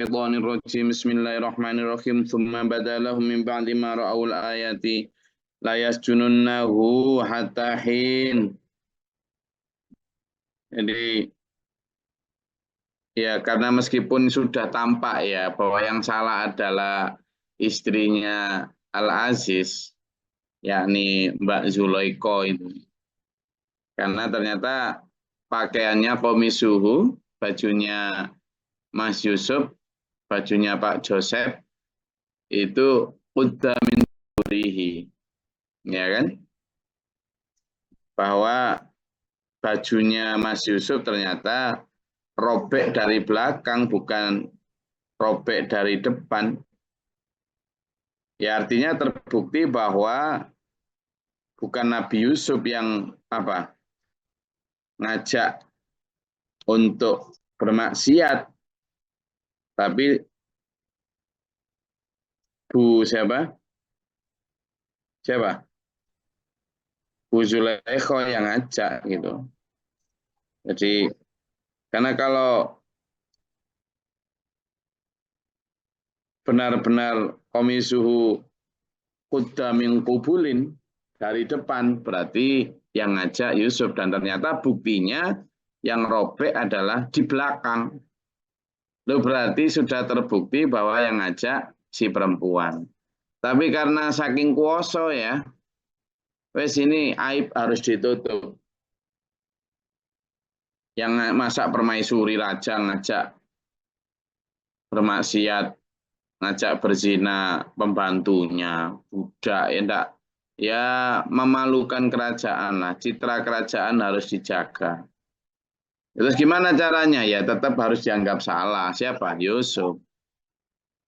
Bismillahirrahmanirrahim. Bismillahirrahmanirrahim. Tsumma badalahum min ba'di ma ra'awul ayati la yasjununnahu hatta hin. Jadi ya karena meskipun sudah tampak ya bahwa yang salah adalah istrinya Al-Aziz, yakni Mbak Zulaiko itu. Karena ternyata pakaiannya komisuhu, bajunya Mas Yusuf, bajunya Pak Joseph itu qudda min durihi, ya kan? Bahwa bajunya Mas Yusuf ternyata robek dari belakang, bukan robek dari depan. Ya artinya terbukti bahwa bukan Nabi Yusuf yang ngajak untuk bermaksiat, tapi Bu siapa? Bu Zulaikho yang ngajak gitu. Jadi karena kalau benar-benar komisuhu qudda min qubulin dari depan, berarti yang ngajak Yusuf, dan ternyata buktinya yang robek adalah di belakang. Itu berarti sudah terbukti bahwa yang ngajak si perempuan. Tapi karena saking kuoso ya, wes ini aib harus ditutup. Yang masak permaisuri raja ngajak bermaksiat, ngajak berzina pembantunya, budak, ya enggak, ya memalukan kerajaan lah, citra kerajaan harus dijaga. Terus gimana caranya? Ya tetap harus dianggap salah. Siapa? Yusuf.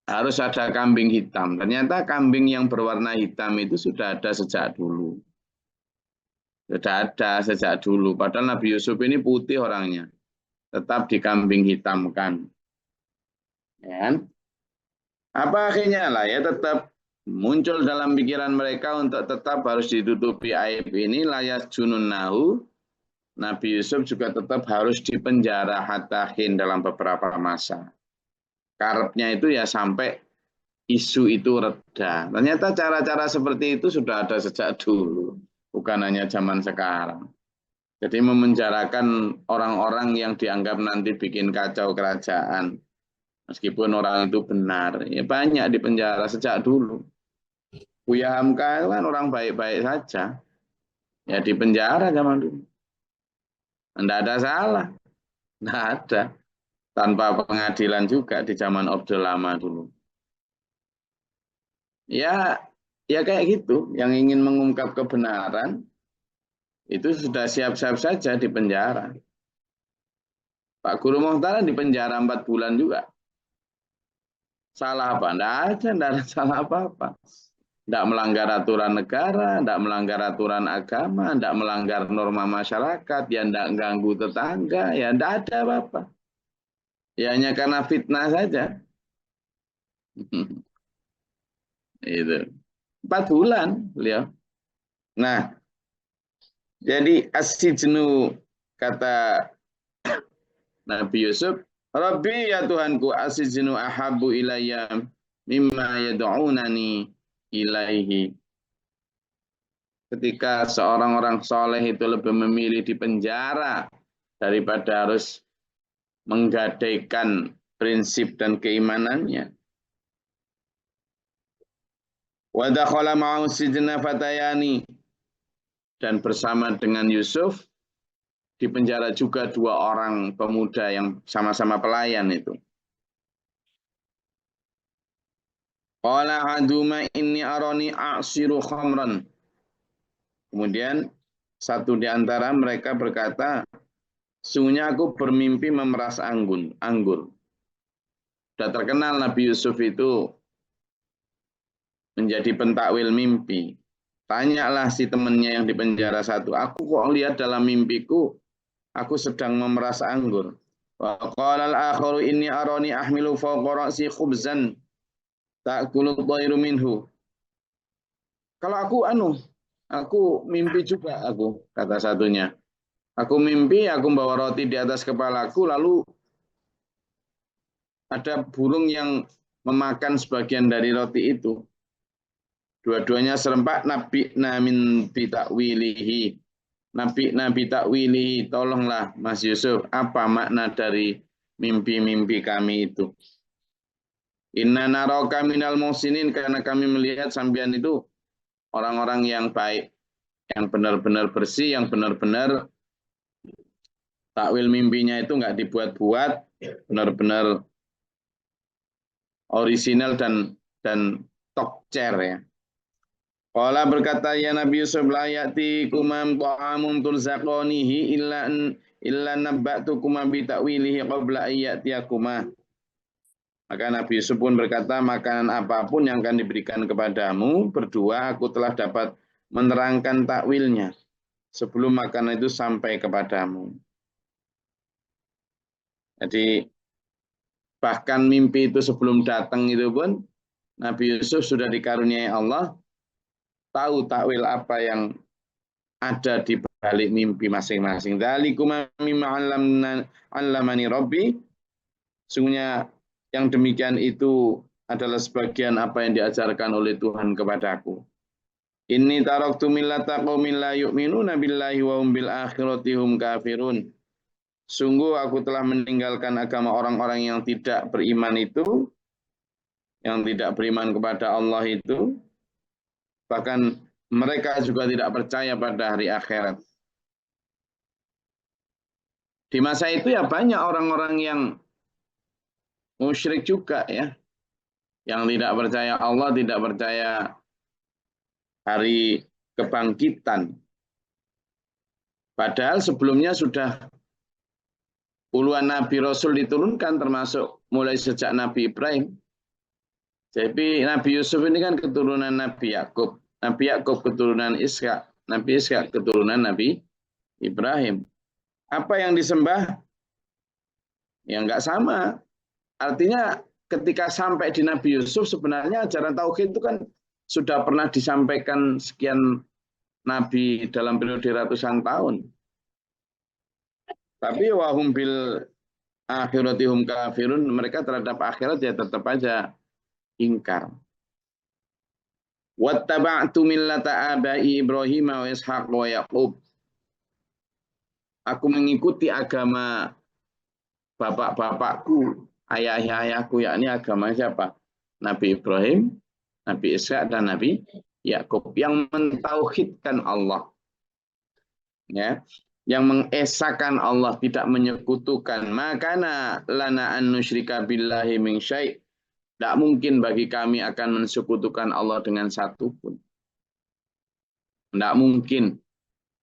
Harus ada kambing hitam. Ternyata kambing yang berwarna hitam itu sudah ada sejak dulu. Sudah ada sejak dulu. Padahal Nabi Yusuf ini putih orangnya. Tetap dikambing hitamkan. Ya. Apa akhirnya lah ya tetap muncul dalam pikiran mereka untuk tetap harus ditutupi aib ini, layas junun nahu. Nabi Yusuf juga tetap harus dipenjara hatahin dalam beberapa masa. Karepnya itu ya sampai isu itu reda. Ternyata cara-cara seperti itu sudah ada sejak dulu, bukan hanya zaman sekarang. Jadi memenjarakan orang-orang yang dianggap nanti bikin kacau kerajaan. Meskipun orang itu benar, ya banyak di penjara sejak dulu. Buya Hamka kan orang baik-baik saja, ya di penjara zaman dulu. Tidak ada salah, tidak ada. Tanpa pengadilan juga di zaman Orde Lama dulu. Ya kayak gitu, yang ingin mengungkap kebenaran itu sudah siap-siap saja di penjara. Pak Guru Mohtara di penjara 4 bulan juga. Salah apa? Tidak ada salah apa-apa. Tidak melanggar aturan negara, tidak melanggar aturan agama, tidak melanggar norma masyarakat, ya tidak ganggu tetangga, ya tidak ada apa-apa. Ya hanya karena fitnah saja. Itu 4 bulan beliau. Nah, jadi as-sijnu kata Nabi Yusuf, Rabbi ya Tuhanku, as-sijnu ahabbu ilayya mimma yad'unani ilaihi. Ketika seorang orang soleh itu lebih memilih di penjara daripada harus menggadaikan prinsip dan keimanannya. Wa dakhala ma'ahu sijna fatayani, dan bersama dengan Yusuf di penjara juga 2 orang pemuda yang sama-sama pelayan itu. Qala haduma inni arani a'siru khamran. Kemudian satu di antara mereka berkata, sungguhnya aku bermimpi memeras anggur. Sudah terkenal Nabi Yusuf itu menjadi pentakwil mimpi. Tanyalah si temannya yang di penjara satu, aku kok lihat dalam mimpiku, aku sedang memeras anggur. Wa qala al-akharu inni arani ahmilu fawqa ra'si khubzan ta'kulu at-tayru minhu. Kalau aku mimpi juga kata satunya. Aku mimpi aku membawa roti di atas kepalaku, lalu ada burung yang memakan sebagian dari roti itu. Dua-duanya serempak nabi namin bitakwilihi. Nabi takwilihi, tolonglah Mas Yusuf, apa makna dari mimpi-mimpi kami itu? Inna naraka minal muhsinin, karena kami melihat sampean itu orang-orang yang baik, yang benar-benar bersih, yang benar-benar takwil mimpinya itu nggak dibuat-buat, benar-benar orisinal dan top chair ya. Qala berkata ya Nabi Yusuf, la ya'tikumam ta'amun turzaqanihi illa nabba'tukuma bi ta'wilihi qabla ayyatiyakuma. Maka Nabi Yusuf pun berkata, makanan apapun yang akan diberikan kepadamu, berdua aku telah dapat menerangkan takwilnya sebelum makanan itu sampai kepadamu. Jadi bahkan mimpi itu sebelum datang itu pun Nabi Yusuf sudah dikaruniai Allah, tahu takwil apa yang ada di balik mimpi masing-masing. Dzalikum mimma 'allamani Rabbi. Sungguhnya yang demikian itu adalah sebagian apa yang diajarkan oleh Tuhan kepadaku. Inni taraktu millata qaumin la yu'minuna billahi wa hum bil akhirati hum kafirun. Sungguh aku telah meninggalkan agama orang-orang yang tidak beriman itu, yang tidak beriman kepada Allah itu, bahkan mereka juga tidak percaya pada hari akhirat. Di masa itu ya banyak orang-orang yang musyrik juga ya, yang tidak percaya Allah, tidak percaya hari kebangkitan. Padahal sebelumnya sudah puluhan Nabi Rasul diturunkan, termasuk mulai sejak Nabi Ibrahim. Jadi Nabi Yusuf ini kan keturunan Nabi Yakub. Nabi Yakub keturunan Ishak. Nabi Ishak keturunan Nabi Ibrahim. Apa yang disembah? Ya nggak sama. Artinya ketika sampai di Nabi Yusuf, sebenarnya ajaran Tauhid itu kan sudah pernah disampaikan sekian Nabi dalam periode ratusan tahun. Tapi wahum bil akhiratihum kafirun, mereka terhadap akhirat ya tetap aja ingkar. Wattaba'tu millata abai Ibrahim wa Ishaq wa Yaqub. Aku mengikuti agama bapak-bapakku, ayah-ayahku, yakni agama siapa? Nabi Ibrahim, Nabi Ishaq dan Nabi Yakub yang mentauhidkan Allah. Ya, yang mengesahkan Allah, tidak menyekutukan. Makana lana an nusyrika billahi min syai'. Tidak mungkin bagi kami akan mensekutukan Allah dengan satu pun. Tidak mungkin.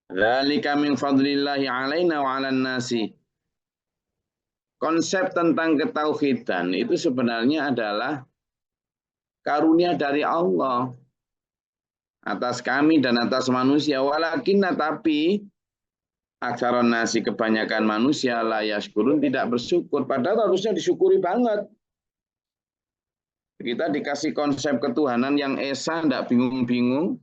Dzalika min fadlillahi alaina wa 'alan nasi. Konsep tentang ketauhidan itu sebenarnya adalah karunia dari Allah atas kami dan atas manusia. Walakinna, tapi aksaron nasi, kebanyakan manusia la yashkurun, tidak bersyukur. Padahal harusnya disyukuri banget. Kita dikasih konsep ketuhanan yang esa, tidak bingung-bingung,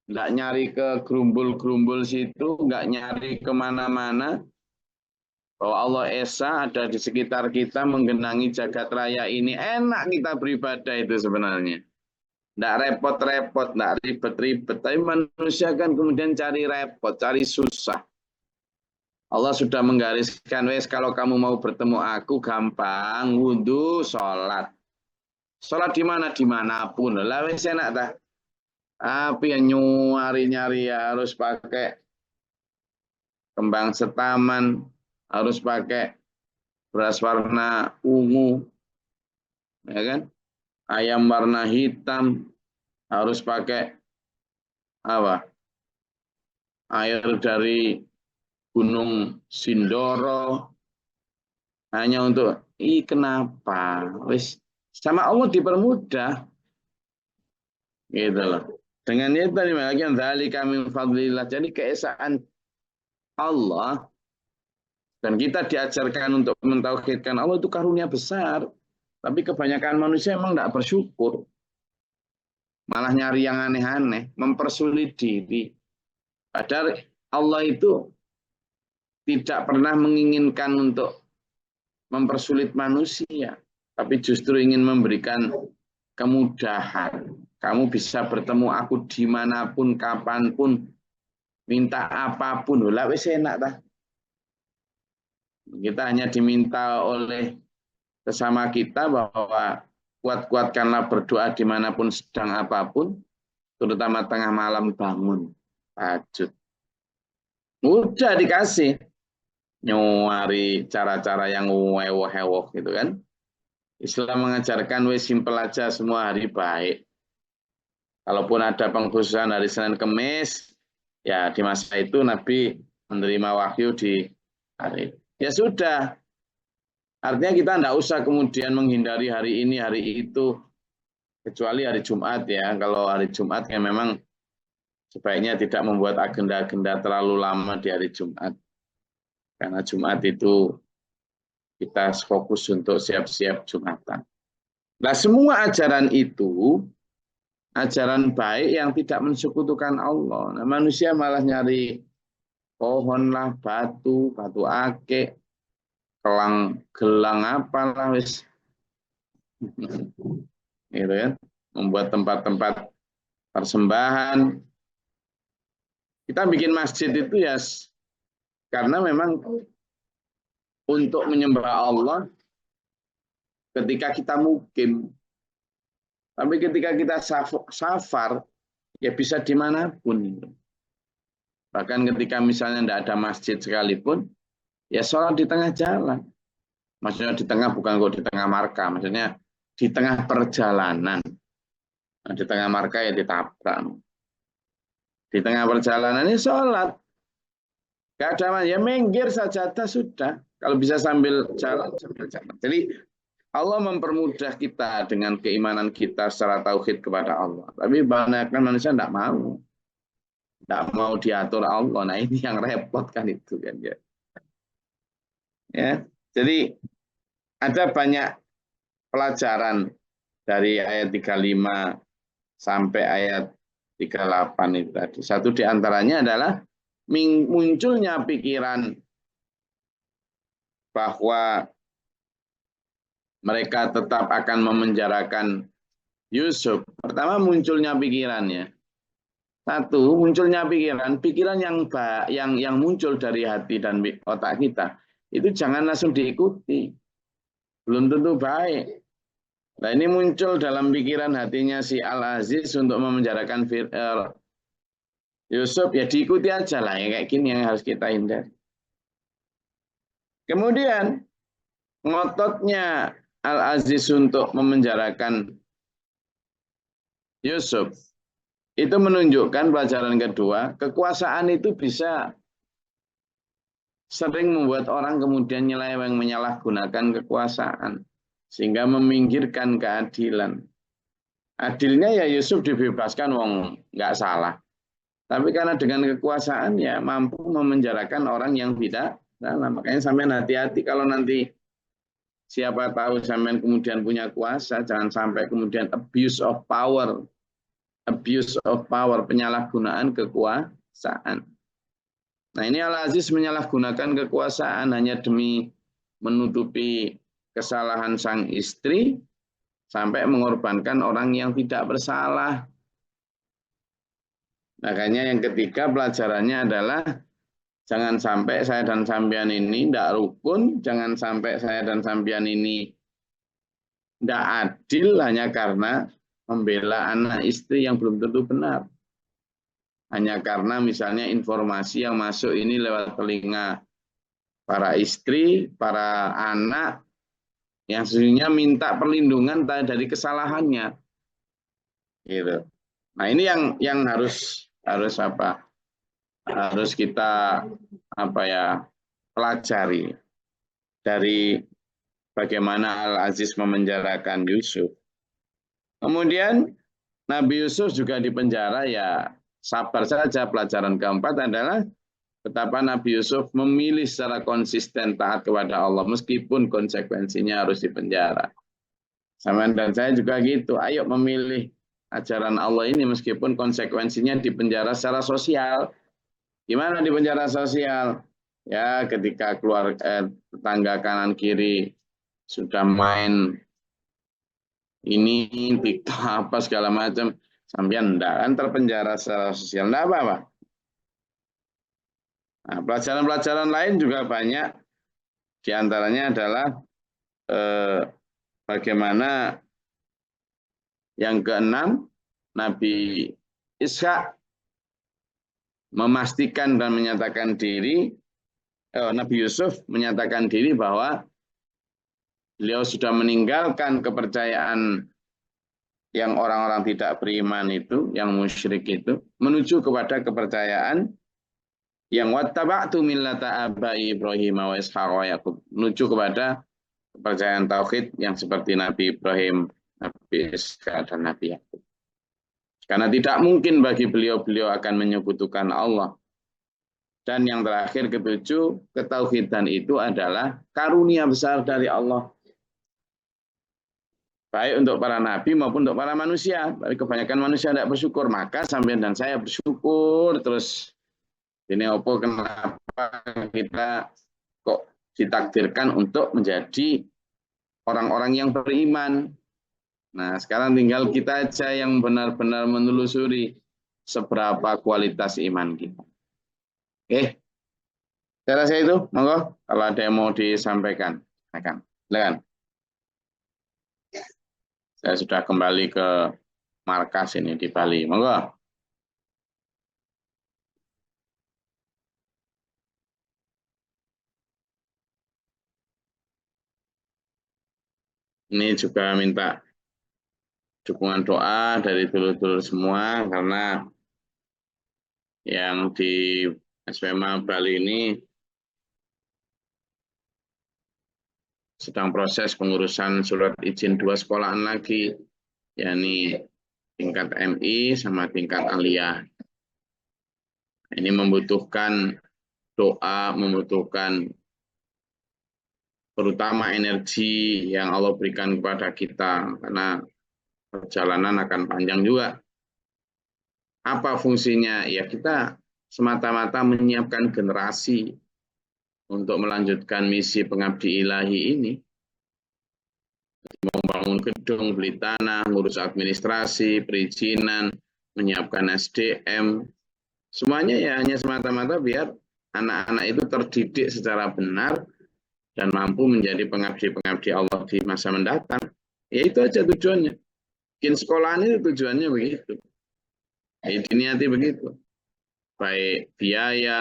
tidak nyari ke gerumbul-gerumbul situ, nggak nyari kemana-mana. Bahwa Allah esa ada di sekitar kita, menggenangi jagat raya ini. Enak kita beribadah itu sebenarnya. Tidak repot-repot, tidak ribet-ribet. Tapi manusia kan kemudian cari repot, cari susah. Allah sudah menggariskan, wes kalau kamu mau bertemu aku gampang, wudhu, sholat. Sholat di mana? Dimanapun. Lah wes enak dah. Tapi yang nyari-nyari harus pakai kembang setaman, harus pakai beras warna ungu, ya kan? Ayam warna hitam, harus pakai apa? Air dari Gunung Sindoro, hanya untuk kenapa? Wes sama Allah dipermudah, gitu loh. Dengan itu tadi bagian dzalika min fadlillah. Jadi keesaan Allah dan kita diajarkan untuk mentauhidkan Allah itu karunia besar. Tapi kebanyakan manusia memang tidak bersyukur. Malah nyari yang aneh-aneh, mempersulit diri. Padahal Allah itu tidak pernah menginginkan untuk mempersulit manusia. tapi justru ingin memberikan kemudahan. Kamu bisa bertemu aku dimanapun, kapanpun, minta apapun. Lah wis enak dah. Kita hanya diminta oleh sesama kita bahwa kuat-kuatkanlah berdoa dimanapun sedang apapun, terutama tengah malam bangun tahajud. Mudah dikasih. Nyuari cara-cara yang wewoh-wewoh gitu kan. Islam mengajarkan wis simpel aja semua hari baik. Kalaupun ada pengkhususan hari Senin Kemis, ya di masa itu Nabi menerima wahyu di hari. Ya sudah, artinya kita tidak usah kemudian menghindari hari ini, hari itu, kecuali hari Jumat ya. Kalau hari Jumat ya memang sebaiknya tidak membuat agenda-agenda terlalu lama di hari Jumat. Karena Jumat itu kita fokus untuk siap-siap Jumatan. Nah, semua ajaran itu, ajaran baik yang tidak mensekutukan Allah. Nah, manusia malah nyari pohon lah, batu akik, gelang apalah wis. Gitu kan, membuat tempat-tempat persembahan. Kita bikin masjid itu ya karena memang untuk menyembah Allah ketika kita mukim. Tapi ketika kita safar, ya bisa dimanapun. Bahkan ketika misalnya tidak ada masjid sekalipun, ya sholat di tengah jalan. Maksudnya di tengah bukan kok di tengah marka, maksudnya di tengah perjalanan. Nah, di tengah marka ya ditabrak. Di tengah perjalanan ini sholat. Gak ada ya minggir sajadah sudah. Kalau bisa sambil jalan, sambil jalan. Jadi Allah mempermudah kita dengan keimanan kita secara tauhid kepada Allah. Tapi banyak manusia tidak mau. Tidak mau diatur Allah. Nah ini yang repot kan itu kan ya. Ya, jadi ada banyak pelajaran dari ayat 35 sampai ayat 38 itu tadi. Satu di antaranya adalah munculnya pikiran bahwa mereka tetap akan memenjarakan Yusuf. Pertama munculnya pikirannya. Satu, munculnya pikiran yang muncul dari hati dan otak kita. Itu jangan langsung diikuti. Belum tentu baik. Nah ini muncul dalam pikiran hatinya si Al-Aziz untuk memenjarakan Yusuf, ya diikuti aja lah. Ya, kayak gini yang harus kita hindari. Kemudian, ngototnya Al-Aziz untuk memenjarakan Yusuf. Itu menunjukkan pelajaran kedua, kekuasaan itu bisa sering membuat orang kemudian nyeleweng menyalahgunakan kekuasaan. Sehingga meminggirkan keadilan. Adilnya ya Yusuf dibebaskan, wong nggak salah. Tapi karena dengan kekuasaan ya mampu memenjarakan orang yang tidak salah. Makanya sampean hati-hati kalau nanti siapa tahu sampean kemudian punya kuasa, jangan sampai kemudian abuse of power, penyalahgunaan kekuasaan. Nah ini Al-Aziz menyalahgunakan kekuasaan hanya demi menutupi kesalahan sang istri sampai mengorbankan orang yang tidak bersalah. Makanya yang ketiga pelajarannya adalah jangan sampai saya dan sampean ini tidak rukun, jangan sampai saya dan sampean ini tidak adil hanya karena membela anak istri yang belum tentu benar. Hanya karena misalnya informasi yang masuk ini lewat telinga para istri, para anak, yang sesungguhnya minta perlindungan dari kesalahannya. Gitu. Nah ini yang harus apa? Harus kita pelajari dari bagaimana Al-Aziz memenjarakan Yusuf. Kemudian Nabi Yusuf juga dipenjara, ya sabar saja. Pelajaran keempat adalah betapa Nabi Yusuf memilih secara konsisten taat kepada Allah meskipun konsekuensinya harus dipenjara. Sama dan saya juga gitu. Ayo memilih ajaran Allah ini meskipun konsekuensinya dipenjara secara sosial. Gimana dipenjara sosial? Ya ketika keluar tetangga kanan kiri sudah main ini TikTok apa segala macam. Sampean enggak kan terpenjara secara sosial, enggak apa-apa. Nah, pelajaran-pelajaran lain juga banyak. Di antaranya adalah eh, bagaimana yang keenam, Nabi Ishak memastikan dan menyatakan diri, Nabi Yusuf menyatakan diri bahwa beliau sudah meninggalkan kepercayaan yang orang-orang tidak beriman itu, yang musyrik itu, menuju kepada kepercayaan yang wattaba'tu millata abai Ibrahim wa Ishaq wa Yaqub, menuju kepada kepercayaan tauhid yang seperti Nabi Ibrahim, Nabi Ishaq dan Nabi Yaqub. Karena tidak mungkin bagi beliau-beliau akan menyekutukan Allah. Dan yang terakhir ketujuh, ketauhidan itu adalah karunia besar dari Allah. Baik untuk para nabi maupun untuk para manusia. Tapi kebanyakan manusia tidak bersyukur. Maka sampai dan saya bersyukur terus. Ini opo kenapa kita kok ditakdirkan untuk menjadi orang-orang yang beriman. Nah, sekarang tinggal kita aja yang benar-benar menelusuri seberapa kualitas iman kita. Oke, saya rasa itu, monggo kalau ada yang mau disampaikan, silakan. Saya sudah kembali ke markas ini di Bali, monggo. Ini juga minta dukungan doa dari dulur-dulur semua karena yang di SPMA Bali ini sedang proses pengurusan surat izin 2 sekolahan lagi, yakni tingkat MI sama tingkat aliyah. Ini membutuhkan doa, membutuhkan terutama energi yang Allah berikan kepada kita, karena perjalanan akan panjang juga. Apa fungsinya? Ya kita semata-mata menyiapkan generasi untuk melanjutkan misi pengabdi ilahi ini. Membangun gedung, beli tanah, ngurus administrasi, perizinan, menyiapkan SDM. Semuanya ya hanya semata-mata biar anak-anak itu terdidik secara benar dan mampu menjadi pengabdi-pengabdi Allah di masa mendatang. Ya itu aja tujuannya. Bikin sekolahan itu tujuannya begitu. Ya, diniati begitu. Baik biaya,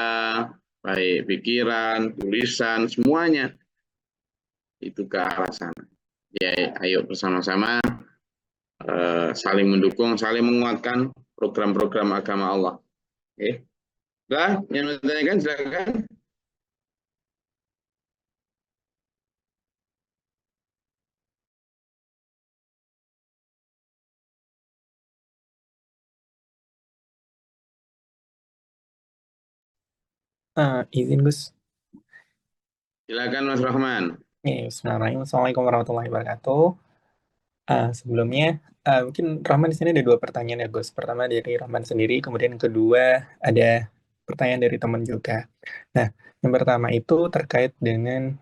baik pikiran, tulisan, semuanya itu ke arah sana. Ya, ayo bersama-sama saling mendukung, saling menguatkan program-program agama Allah. Oke. Nah, yang bertanyakan silakan. Izin Gus. Silakan Mas Rahman. Bismillahirrahmanirrahim. Assalamualaikum warahmatullahi wabarakatuh. Sebelumnya, mungkin Rahman di sini ada dua pertanyaan ya Gus. Pertama dari Rahman sendiri, kemudian yang kedua ada pertanyaan dari teman juga. Nah, yang pertama itu terkait dengan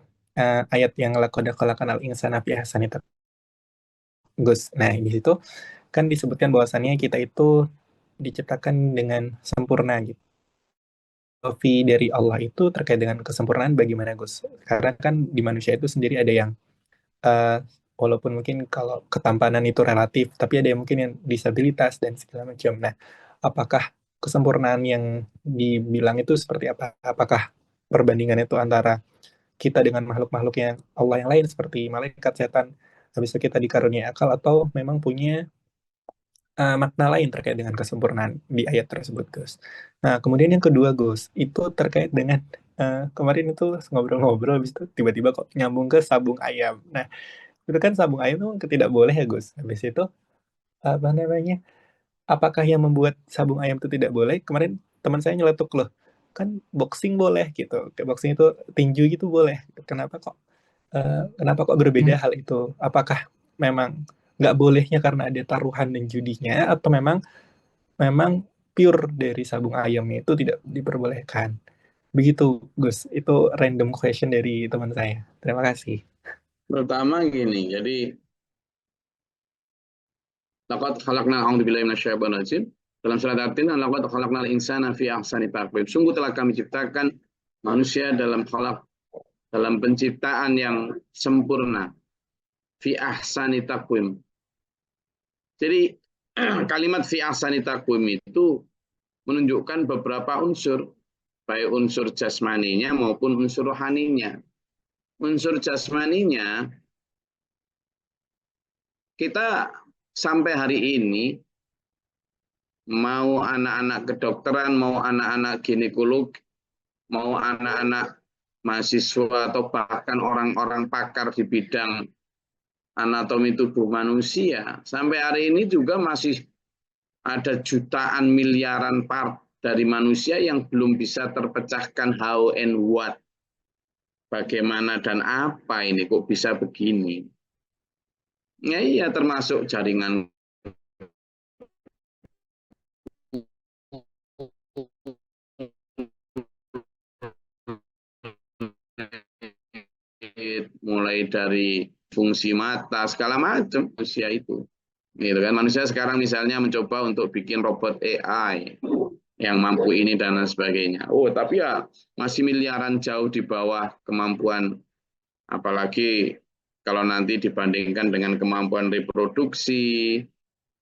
ayat yang laqad khalaqnal insana fi ahsani taqwim, Gus. Nah, di situ kan disebutkan bahwasannya kita itu diciptakan dengan sempurna gitu. Filosofi dari Allah itu terkait dengan kesempurnaan bagaimana Gus? Karena kan di manusia itu sendiri ada yang uh, walaupun mungkin kalau ketampanan itu relatif, tapi ada yang mungkin yang disabilitas dan segala macam. Nah, apakah kesempurnaan yang dibilang itu seperti apa? Apakah perbandingan itu antara kita dengan makhluk-makhluknya Allah yang lain seperti malaikat, setan, habis itu kita dikaruniai akal atau memang punya makna lain terkait dengan kesempurnaan di ayat tersebut, Gus. Nah, kemudian yang kedua, Gus, itu terkait dengan kemarin itu ngobrol-ngobrol, habis itu tiba-tiba kok nyambung ke sabung ayam. Nah, itu kan sabung ayam itu tidak boleh ya Gus. Habis itu apa namanya? Apakah yang membuat sabung ayam itu tidak boleh? Kemarin teman saya nyeletuk loh. Kan boxing boleh gitu. Kayak boxing itu tinju gitu boleh. Kenapa kok berbeda hal itu? Apakah memang nggak bolehnya karena ada taruhan dan judinya atau memang memang pure dari sabung ayamnya itu tidak diperbolehkan? Begitu, Gus. Itu random question dari teman saya. Terima kasih. Pertama gini, jadi Laqad khalaqnal a'udzubillahi minasyaitonir rajim. Dalam surat At-Tin, laqad khalaqnal insana fi ahsani taqwim. Sungguh telah kami ciptakan manusia dalam penciptaan yang sempurna. Fi ahsani taqwim. Jadi kalimat fi ahsani taqwim itu menunjukkan beberapa unsur, baik unsur jasmaninya maupun unsur rohaninya. Unsur jasmaninya, kita sampai hari ini, mau anak-anak kedokteran, mau anak-anak ginekolog, mau anak-anak mahasiswa, atau bahkan orang-orang pakar di bidang anatomi tubuh manusia, sampai hari ini juga masih ada jutaan miliaran part dari manusia yang belum bisa terpecahkan how and what. Bagaimana dan apa ini kok bisa begini? Ya iya, termasuk jaringan mulai dari fungsi mata, segala macam manusia itu. Gitu kan, manusia sekarang misalnya mencoba untuk bikin robot AI yang mampu ini dan lain sebagainya. Oh, tapi ya masih miliaran jauh di bawah kemampuan, apalagi kalau nanti dibandingkan dengan kemampuan reproduksi,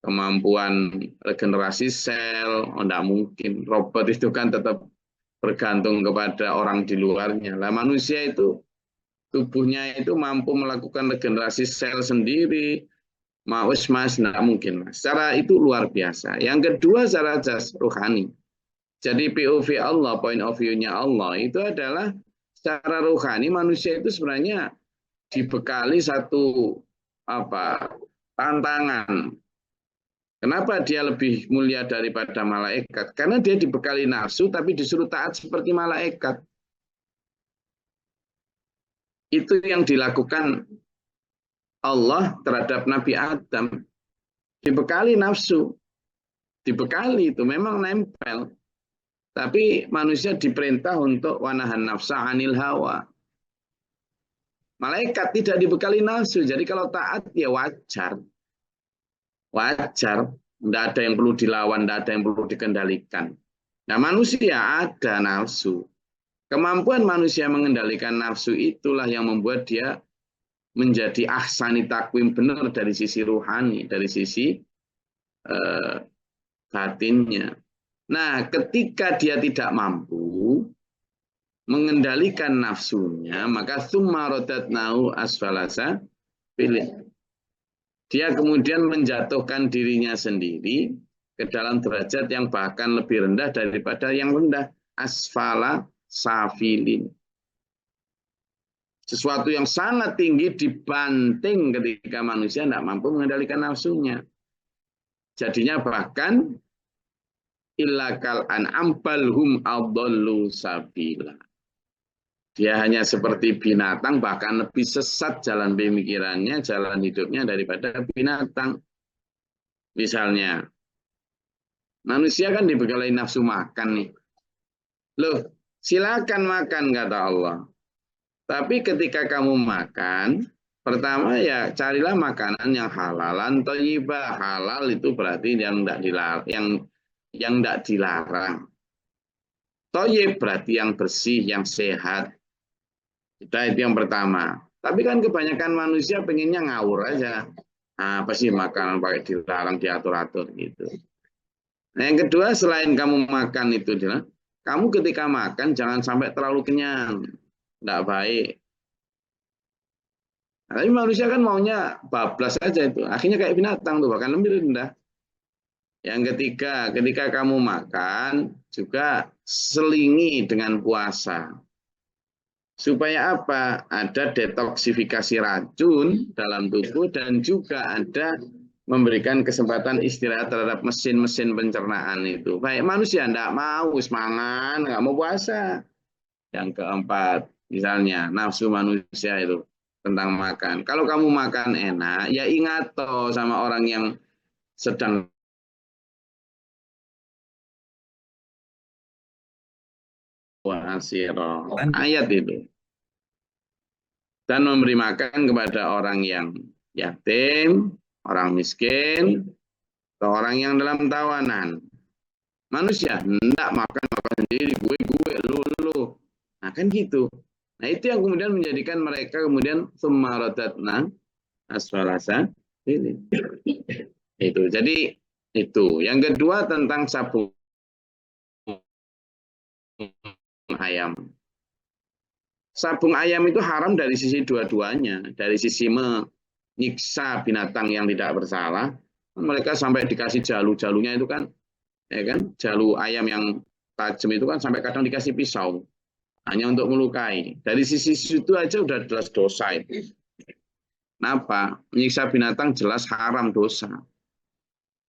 kemampuan regenerasi sel, oh enggak mungkin. Robot itu kan tetap bergantung kepada orang di luarnya. Lah manusia itu tubuhnya itu mampu melakukan regenerasi sel sendiri. Mas, enggak mungkin. Secara itu luar biasa. Yang kedua, secara rohani. Jadi POV Allah, point of view-nya Allah, itu adalah secara rohani manusia itu sebenarnya dibekali satu tantangan. Kenapa dia lebih mulia daripada malaikat? Karena dia dibekali nafsu, tapi disuruh taat seperti malaikat. Itu yang dilakukan Allah terhadap Nabi Adam. Dibekali nafsu. Dibekali itu memang nempel. Tapi manusia diperintah untuk wanahan nafsa anil hawa. Malaikat tidak dibekali nafsu. Jadi kalau taat ya wajar. Wajar. Tidak ada yang perlu dilawan, tidak ada yang perlu dikendalikan. Nah manusia ada nafsu. Kemampuan manusia mengendalikan nafsu itulah yang membuat dia menjadi ahsani takwim, benar dari sisi ruhani, dari sisi batinnya. Nah, ketika dia tidak mampu mengendalikan nafsunya, maka tsumma radatnahu asfalasa pilih. Dia kemudian menjatuhkan dirinya sendiri ke dalam derajat yang bahkan lebih rendah daripada yang rendah, asfala safilin. Sesuatu yang sangat tinggi dibanting ketika manusia tidak mampu mengendalikan nafsunya. Jadinya bahkan illakal an'am balhum adallu sabila. Dia hanya seperti binatang, bahkan lebih sesat jalan pemikirannya, jalan hidupnya daripada binatang. Misalnya, manusia kan dibekali nafsu makan nih. Loh, silakan makan kata Allah. Tapi ketika kamu makan, pertama ya carilah makanan yang halalan thayyibah. Halal itu berarti yang tidak dilarang, yang tidak dilarang. Thayyib berarti yang bersih, yang sehat. Itu yang pertama. Tapi kan kebanyakan manusia pengennya ngawur aja. Nah, apa sih makanan pakai dilarang, diatur-atur gitu. Nah, yang kedua, selain kamu makan itu, kamu ketika makan jangan sampai terlalu kenyang. Tidak baik. Nah, tapi manusia kan maunya bablas aja itu. Akhirnya kayak binatang tuh, bahkan lebih rendah. Yang ketiga, ketika kamu makan, juga selingi dengan puasa. Supaya apa? Ada detoksifikasi racun dalam tubuh dan juga ada memberikan kesempatan istirahat terhadap mesin-mesin pencernaan itu. Baik manusia tidak mau semangat, nggak mau puasa. Yang keempat, misalnya nafsu manusia itu tentang makan. Kalau kamu makan enak, ya ingat toh sama orang yang sedang ayat itu. Dan memberi makan kepada orang yang yatim, orang miskin, Orang yang dalam tawanan. Manusia, enggak makan sendiri, gue, lu. Nah kan gitu. Nah itu yang kemudian menjadikan mereka kemudian sumaradatna asfalasa ini. Itu. Jadi itu. Yang kedua tentang sabung ayam. Sabung ayam itu haram dari sisi dua-duanya, dari sisi menyiksa binatang yang tidak bersalah. Mereka sampai dikasih jalu-jalunya itu kan, ya kan, jalu ayam yang tajam itu kan sampai kadang dikasih pisau hanya untuk melukai. Dari sisi itu aja udah jelas dosa itu. Kenapa? Menyiksa binatang jelas haram dosa.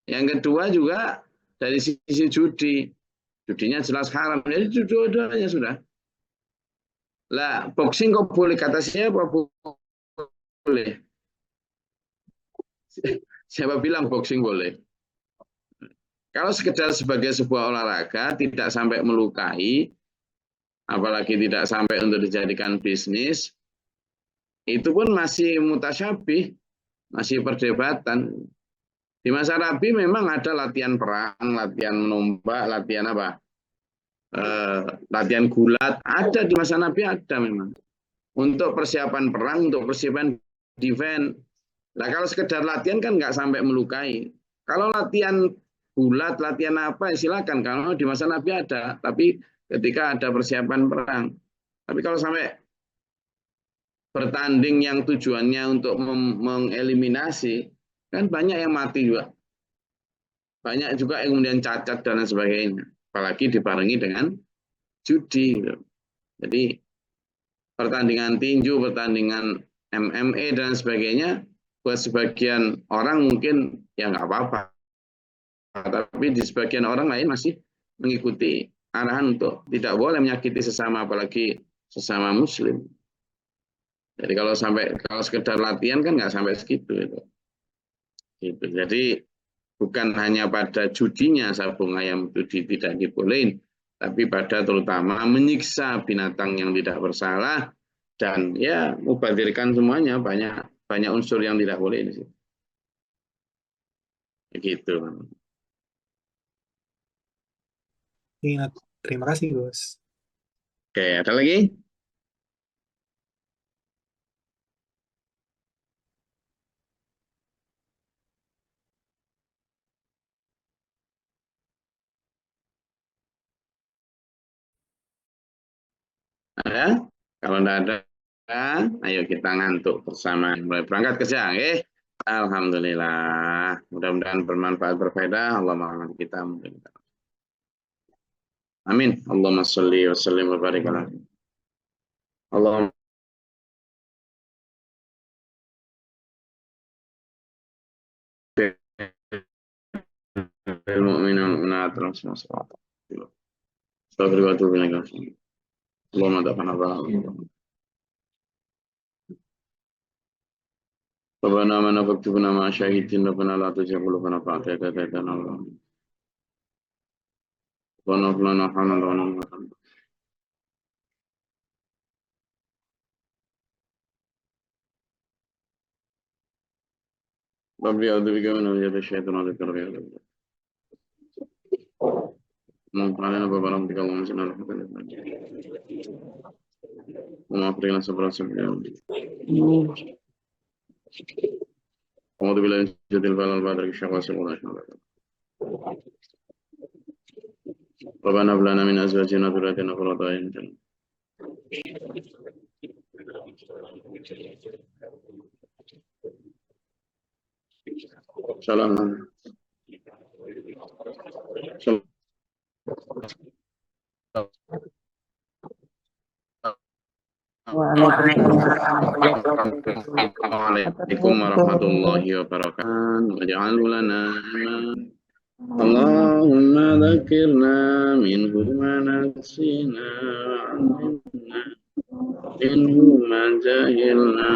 Yang kedua juga dari sisi judi, judinya jelas haram. Jadi dua-duanya sudah. Lah, boxing kok boleh kata siapa boleh? Siapa bilang boxing boleh? Kalau sekedar sebagai sebuah olahraga tidak sampai melukai, apalagi tidak sampai untuk dijadikan bisnis, itu pun masih mutasyabih, masih perdebatan. Di masa Nabi memang ada latihan perang, latihan menembak, latihan apa? Latihan gulat, ada di masa Nabi ada memang. Untuk persiapan perang, untuk persiapan defense. Nah kalau sekedar latihan kan nggak sampai melukai. Kalau latihan gulat, latihan apa, silakan. Kalau di masa Nabi ada, tapi ketika ada persiapan perang. Tapi kalau sampai bertanding yang tujuannya untuk mengeliminasi, kan banyak yang mati juga. Banyak juga yang kemudian cacat dan sebagainya. Apalagi dibarengi dengan judi. Jadi pertandingan tinju, pertandingan MMA dan sebagainya, buat sebagian orang mungkin ya nggak apa-apa. Tapi di sebagian orang lain masih mengikuti arahan untuk tidak boleh menyakiti sesama, apalagi sesama muslim. Jadi kalau sekedar latihan kan nggak sampai segitu itu. Gitu. Jadi bukan hanya pada judinya sabung ayam itu tidak dibolehin, tapi pada terutama menyiksa binatang yang tidak bersalah dan ya mubadirkan semuanya, banyak unsur yang tidak boleh di situ. Begitu. Ingat. Terima kasih, Gus. Oke, ada lagi? Ada? Kalau tidak ada, ayo kita ngantuk bersama. Mulai berangkat kerja, oke? Alhamdulillah. Mudah-mudahan bermanfaat berfaedah. Allah mengampuni kita. Amin. Allahumma sholli wa sallim wa barik ala. Allahumma المؤمنين والمؤمنات والمسلمين والمسلمات. استغفر واتوب اليك. اللهم دفعنا بلاء. ربنا آمنا فاكتبنا مع الشاهدين. ربنا لا تزغ قلوبنا بعد إذ هديتنا ربنا هب لنا حسنة وقنا ربي أعوذ بك من همزات الشياطين وذكر بك اللهم علينا ببرامتك اللهم صل على محمد وما أخرجنا صبرا صبرا أعوذ بالله من شر البلاء البادر الشقوى سبحانه ربنا هب لنا من أزواجنا وذرياتنا قرة أعين سلام Waalaikumsalam warahmatullahi wabarakatuh. Waj'alhu lana Allahumma dzakirna minhu ma nasina wa 'allimna minhu ma jahilna